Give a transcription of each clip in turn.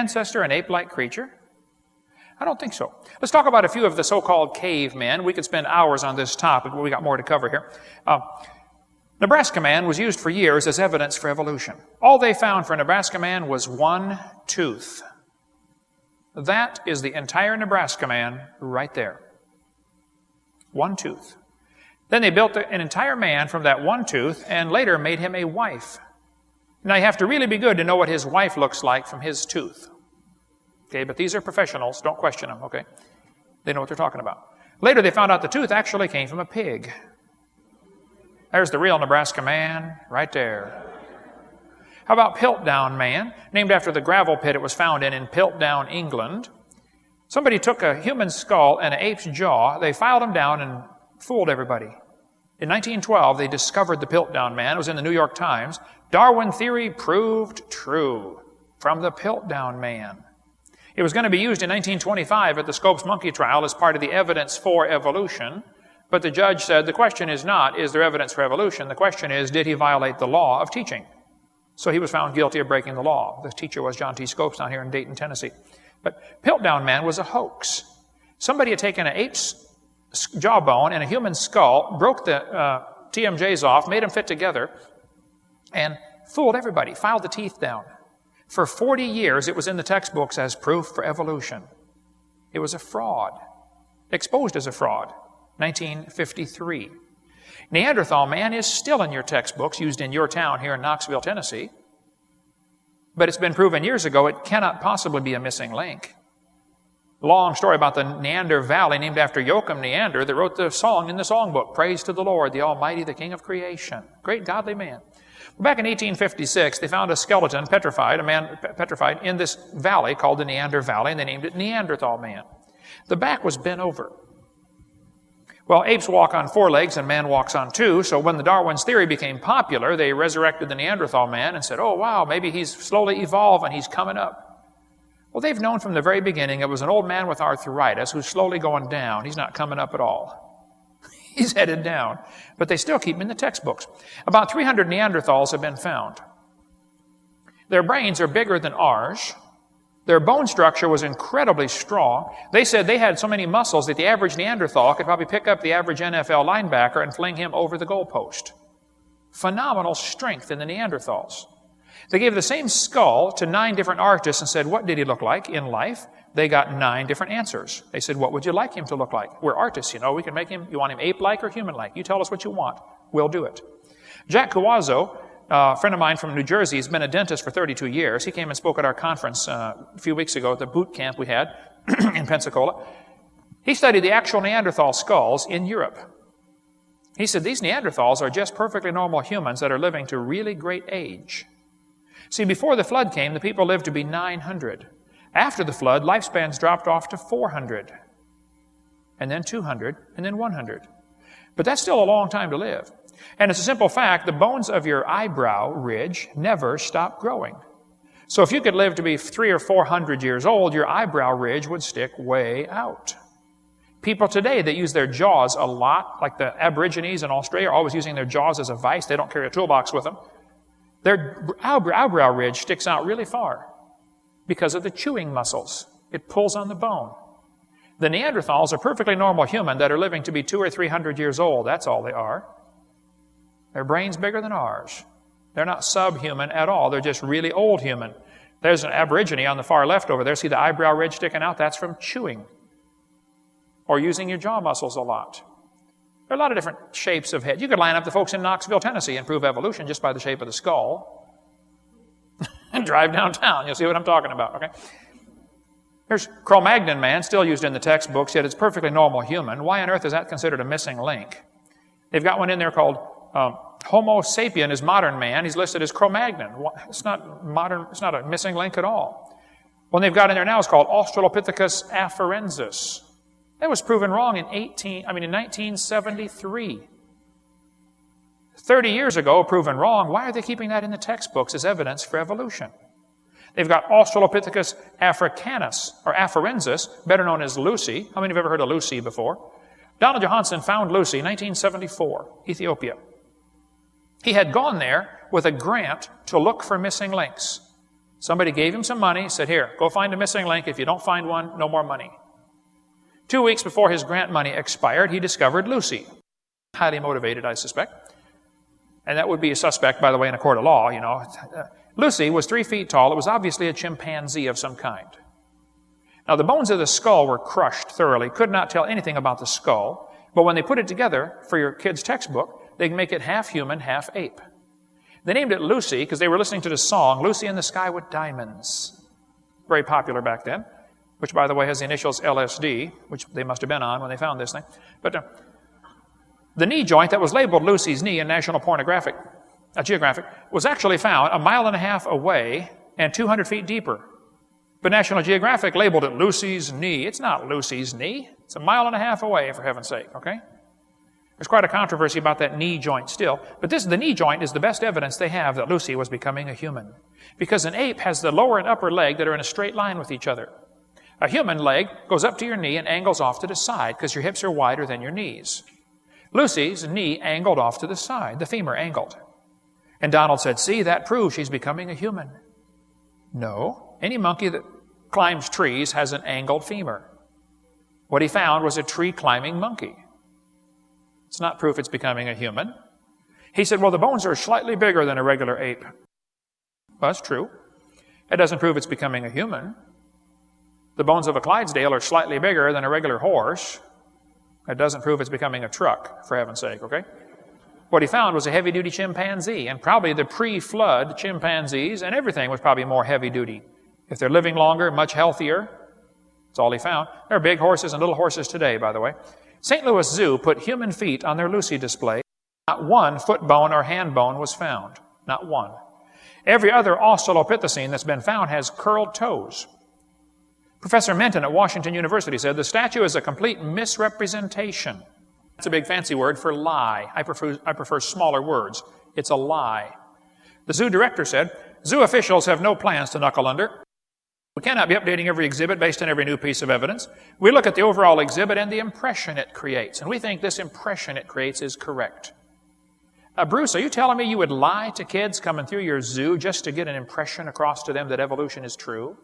ancestor an ape-like creature? I don't think so. Let's talk about a few of the so-called cavemen. We could spend hours on this topic, but we got more to cover here. Nebraska man was used for years as evidence for evolution. All they found for Nebraska man was one tooth. That is the entire Nebraska man right there. One tooth. Then they built an entire man from that one tooth and later made him a wife. Now you have to really be good to know what his wife looks like from his tooth. Okay, but these are professionals. Don't question them, okay? They know what they're talking about. Later they found out the tooth actually came from a pig. There's the real Nebraska man right there. How about Piltdown man, named after the gravel pit it was found in Piltdown, England. Somebody took a human skull and an ape's jaw, they filed them down and fooled everybody. In 1912, they discovered the Piltdown man. It was in the New York Times. Darwin theory proved true from the Piltdown man. It was going to be used in 1925 at the Scopes monkey trial as part of the evidence for evolution. But the judge said the question is not, is there evidence for evolution? The question is, did he violate the law of teaching? So he was found guilty of breaking the law. The teacher was John T. Scopes down here in Dayton, Tennessee. But Piltdown man was a hoax. Somebody had taken an ape's jawbone and a human skull, broke the TMJs off, made them fit together, and fooled everybody, filed the teeth down. For 40 years, it was in the textbooks as proof for evolution. It was a fraud, exposed as a fraud. 1953. Neanderthal man is still in your textbooks, used in your town here in Knoxville, Tennessee. But it's been proven years ago it cannot possibly be a missing link. Long story about the Neander Valley, named after Joachim Neander, that wrote the song in the songbook, Praise to the Lord, the Almighty, the King of Creation. Great godly man. Back in 1856, they found a skeleton petrified, a man petrified, in this valley called the Neander Valley, and they named it Neanderthal man. The back was bent over. Well, apes walk on 4 legs and man walks on 2, so when the Darwin's theory became popular, they resurrected the Neanderthal man and said, oh, wow, maybe he's slowly evolving, he's coming up. Well, they've known from the very beginning it was an old man with arthritis who's slowly going down. He's not coming up at all. He's headed down. But they still keep him in the textbooks. About 300 Neanderthals have been found. Their brains are bigger than ours. Their bone structure was incredibly strong. They said they had so many muscles that the average Neanderthal could probably pick up the average NFL linebacker and fling him over the goalpost. Phenomenal strength in the Neanderthals. They gave the same skull to 9 different artists and said, what did he look like in life? They got 9 different answers. They said, what would you like him to look like? We're artists, you know. We can make him, you want him ape-like or human-like? You tell us what you want. We'll do it. Jack Cuazzo, a friend of mine from New Jersey, has been a dentist for 32 years. He came and spoke at our conference a few weeks ago at the boot camp we had in Pensacola. He studied the actual Neanderthal skulls in Europe. He said these Neanderthals are just perfectly normal humans that are living to really great age. See, before the flood came, the people lived to be 900. After the flood, lifespans dropped off to 400, and then 200, and then 100. But that's still a long time to live. And it's a simple fact, the bones of your eyebrow ridge never stop growing. So if you could live to be 300 or 400 years old, your eyebrow ridge would stick way out. People today that use their jaws a lot, like the Aborigines in Australia, are always using their jaws as a vice. They don't carry a toolbox with them. Their eyebrow ridge sticks out really far because of the chewing muscles. It pulls on the bone. The Neanderthals are perfectly normal human that are living to be 200 or 300 years old. That's all they are. Their brain's bigger than ours. They're not subhuman at all. They're just really old human. There's an Aborigine on the far left over there. See the eyebrow ridge sticking out? That's from chewing or using your jaw muscles a lot. There are a lot of different shapes of head. You could line up the folks in Knoxville, Tennessee and prove evolution just by the shape of the skull and drive downtown. You'll see what I'm talking about, okay? There's Cro-Magnon man, still used in the textbooks, yet it's perfectly normal human. Why on earth is that considered a missing link? They've got one in there called Homo sapien is modern man. He's listed as Cro-Magnon. It's not modern, it's not a missing link at all. One they've got in there now is called Australopithecus afarensis. That was proven wrong in 1973. 30 years ago, proven wrong. Why are they keeping that in the textbooks as evidence for evolution? They've got Australopithecus africanus, or afarensis, better known as Lucy. How many have ever heard of Lucy before? Donald Johanson found Lucy in 1974, Ethiopia. He had gone there with a grant to look for missing links. Somebody gave him some money, said, here, go find a missing link. If you don't find one, no more money. 2 weeks before his grant money expired, he discovered Lucy. Highly motivated, I suspect. And that would be a suspect, by the way, in a court of law, you know. Lucy was 3 feet tall. It was obviously a chimpanzee of some kind. Now, the bones of the skull were crushed thoroughly. Could not tell anything about the skull. But when they put it together for your kid's textbook, they can make it half human, half ape. They named it Lucy because they were listening to the song, Lucy in the Sky with Diamonds. Very popular back then, which, by the way, has the initials LSD, which they must have been on when they found this thing. But the knee joint that was labeled Lucy's knee in National Geographic was actually found 1.5 miles away and 200 feet deeper. But National Geographic labeled it Lucy's knee. It's not Lucy's knee. It's 1.5 miles away, for heaven's sake, okay? There's quite a controversy about that knee joint still. But the knee joint is the best evidence they have that Lucy was becoming a human. Because an ape has the lower and upper leg that are in a straight line with each other. A human leg goes up to your knee and angles off to the side because your hips are wider than your knees. Lucy's knee angled off to the side, the femur angled. And Donald said, see, that proves she's becoming a human. No. Any monkey that climbs trees has an angled femur. What he found was a tree-climbing monkey. It's not proof it's becoming a human. He said, well, the bones are slightly bigger than a regular ape. Well, that's true. It doesn't prove it's becoming a human. The bones of a Clydesdale are slightly bigger than a regular horse. It doesn't prove it's becoming a truck, for heaven's sake, okay? What he found was a heavy-duty chimpanzee, and probably the pre-flood chimpanzees, and everything was probably more heavy-duty. If they're living longer, much healthier, that's all he found. There are big horses and little horses today, by the way. St. Louis Zoo put human feet on their Lucy display. Not one foot bone or hand bone was found. Not one. Every other Australopithecine that's been found has curled toes. Professor Menton at Washington University said, the statue is a complete misrepresentation. That's a big fancy word for lie. I prefer smaller words. It's a lie. The zoo director said, zoo officials have no plans to knuckle under. We cannot be updating every exhibit based on every new piece of evidence. We look at the overall exhibit and the impression it creates, and we think this impression it creates is correct. Bruce, are you telling me you would lie to kids coming through your zoo just to get an impression across to them that evolution is true?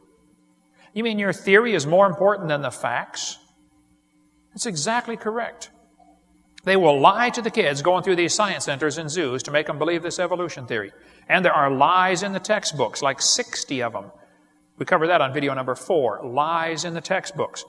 You mean your theory is more important than the facts? That's exactly correct. They will lie to the kids going through these science centers and zoos to make them believe this evolution theory. And there are lies in the textbooks, like 60 of them. We covered that on video number 4, lies in the textbooks.